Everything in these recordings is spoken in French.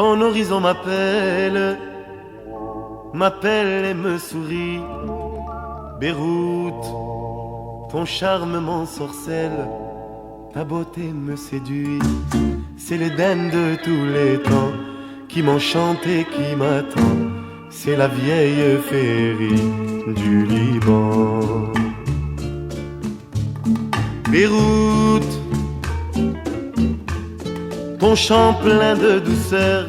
Ton horizon m'appelle et me sourit. Beyrouth, ton charme m'ensorcelle, ta beauté me séduit. C'est l'Éden de tous les temps qui m'enchante et qui m'attend. C'est la vieille féerie du Liban. Beyrouth, ton chant plein de douceur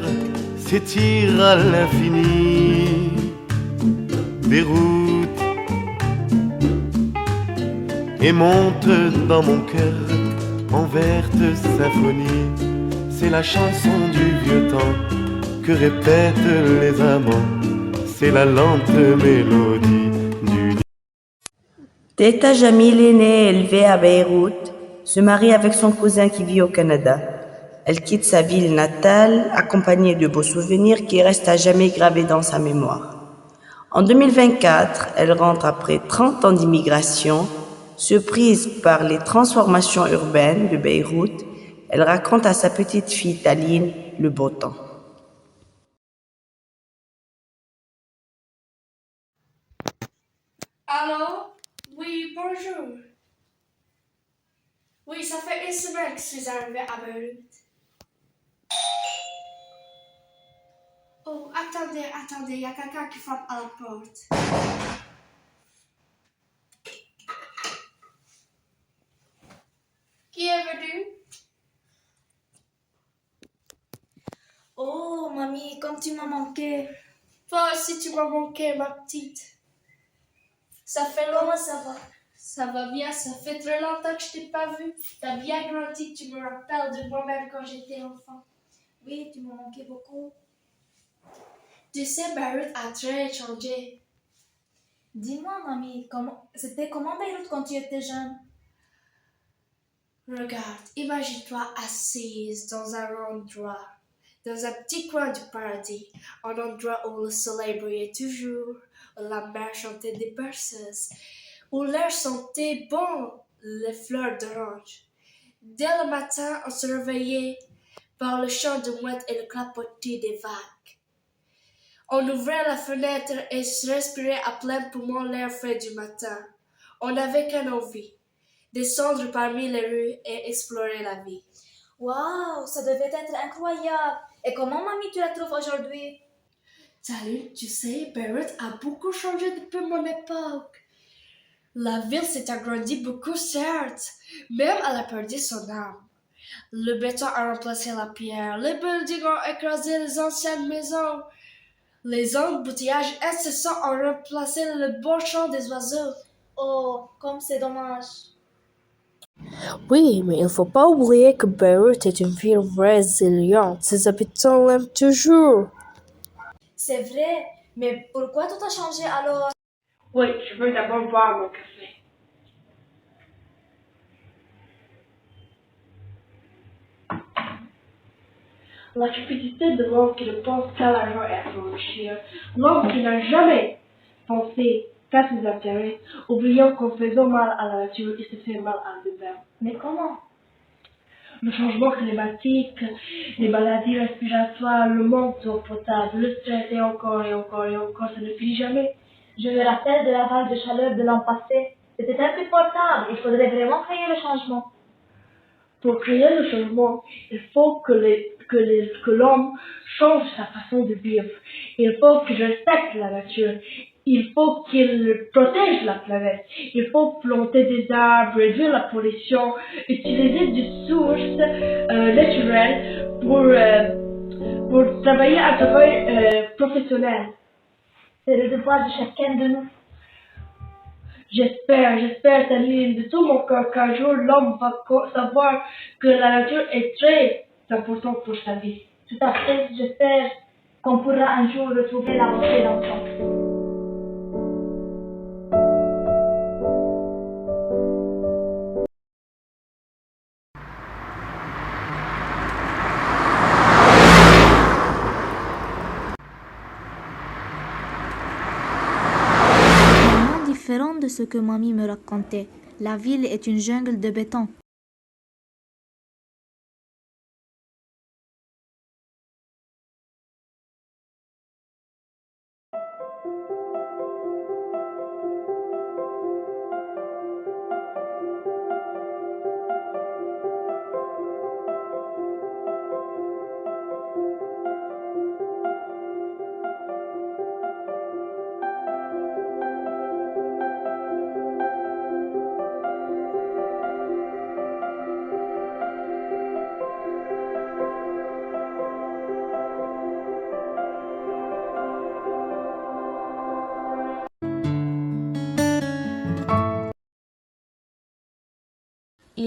s'étire à l'infini. Beyrouth, et monte dans mon cœur en verte symphonie. C'est la chanson du vieux temps que répètent les amants. C'est la lente mélodie du... Teta Jamil est née et élevée à Beyrouth, se marie avec son cousin qui vit au Canada. Elle quitte sa ville natale, accompagnée de beaux souvenirs qui restent à jamais gravés dans sa mémoire. En 2024, elle rentre après 30 ans d'immigration. Surprise par les transformations urbaines de Beyrouth, elle raconte à sa petite fille Taline le beau temps. Allô? Oui, bonjour. Oui, ça fait une semaine que je suis arrivée à Beyrouth. Oh, attendez, il y a quelqu'un qui frappe à la porte. Qui est venu? Oh, mamie, comme tu m'as manqué. Toi aussi, tu m'as manqué, ma petite. Ça fait longtemps. Comment ça va? Ça va bien, ça fait très longtemps que je t'ai pas vu. T'as bien grandi, tu me rappelles de moi-même quand j'étais enfant. Oui, tu m'as manqué beaucoup. Tu sais, Beyrouth a très changé. Dis-moi, mamie, c'était comment Beyrouth quand tu étais jeune? Regarde, imagine-toi assise dans un endroit, dans un petit coin du paradis, un endroit où le soleil brillait toujours, où la mer chantait des berceuses, où l'air sentait bon, les fleurs d'orange. Dès le matin, on se réveillait par le chant de mouettes et le clapotis des vagues. On ouvrait la fenêtre et se respirait à plein poumon l'air frais du matin. On n'avait qu'une envie, descendre parmi les rues et explorer la vie. Waouh, ça devait être incroyable. Et comment, mamie, tu la trouves aujourd'hui? Salut, tu sais, Beyrouth a beaucoup changé depuis mon époque. La ville s'est agrandie beaucoup, certes, même elle a perdu son âme. Le béton a remplacé la pierre, les buildings ont écrasé les anciennes maisons, les embouteillages incessants ont remplacé le beau chant des oiseaux. Oh, comme c'est dommage. Oui, mais il faut pas oublier que Beyrouth est une ville résiliente. Ses habitants l'aiment toujours. C'est vrai, mais pourquoi tout a changé alors? Oui, je veux d'abord boire mon café. La cupidité de l'homme qui ne pense qu'à l'argent et à s'enrichir, l'homme qui n'a jamais pensé qu'à ses intérêts, oubliant qu'en faisant mal à la nature, il se fait mal à lui-même. Mais comment? Le changement climatique, les maladies respiratoires, le manque d'eau potable, le stress et encore, ça ne finit jamais. Je me rappelle de la vague de chaleur de l'an passé. C'était insupportable. Il faudrait vraiment créer le changement. Pour créer le changement, il faut que l'homme change sa façon de vivre. Il faut qu'il respecte la nature. Il faut qu'il protège la planète. Il faut planter des arbres, réduire la pollution, utiliser des sources naturelles pour travailler à travail professionnel. C'est le devoir de chacun de nous. J'espère, Taline, de tout mon cœur qu'un jour l'homme va savoir que la nature est très importante pour sa vie. Tout à fait, j'espère qu'on pourra un jour retrouver la beauté d'enfant. Vraiment différent de ce que mamie me racontait. La ville est une jungle de béton.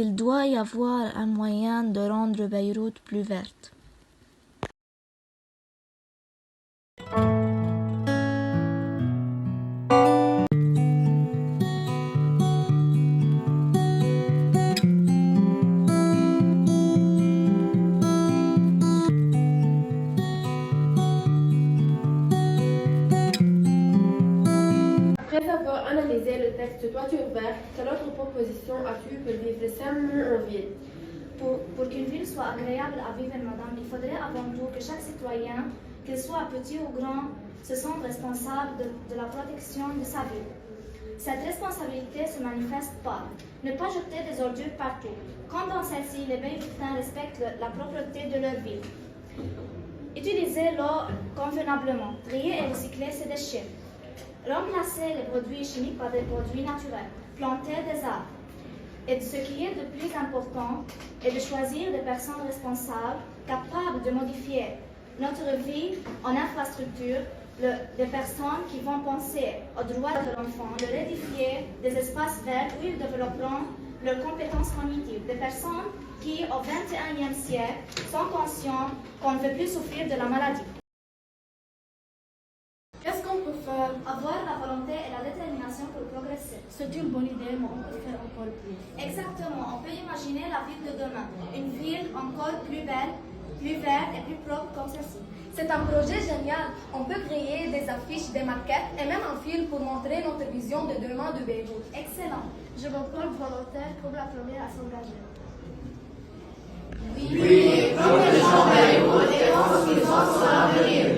Il doit y avoir un moyen de rendre Beyrouth plus verte. Après avoir analysé le texte Toiture verte, quelle autre proposition as-tu pour vivre sainement en ville? Pour qu'une ville soit agréable à vivre, madame, il faudrait avant tout que chaque citoyen, qu'il soit petit ou grand, se sente responsable de la protection de sa ville. Cette responsabilité se manifeste par ne pas jeter des ordures partout. Comme dans celle-ci, les Beyrouthins respectent la propreté de leur ville. Utiliser l'eau convenablement, trier et recycler ses déchets. Remplacer les produits chimiques par des produits naturels. Planter des arbres. Et ce qui est de plus important est de choisir des personnes responsables, capables de modifier notre vie en infrastructure, des personnes qui vont penser aux droits de l'enfant, de l'édifier des espaces verts où ils développeront leurs compétences cognitives, des personnes qui, au XXIe siècle, sont conscientes qu'on ne veut plus souffrir de la maladie. Qu'est-ce qu'on peut faire? Avoir la volonté et la détermination pour progresser. C'est une bonne idée, mais on peut faire encore plus. Exactement, on peut imaginer la ville de demain, une ville encore plus belle, plus verte et plus propre comme celle-ci. C'est un projet génial. On peut créer des affiches, des maquettes et même un film pour montrer notre vision de demain de Beyrouth. Excellent. Je me porte volontaire comme la première à s'engager. Oui, protégeons Beyrouth et construisons son avenir.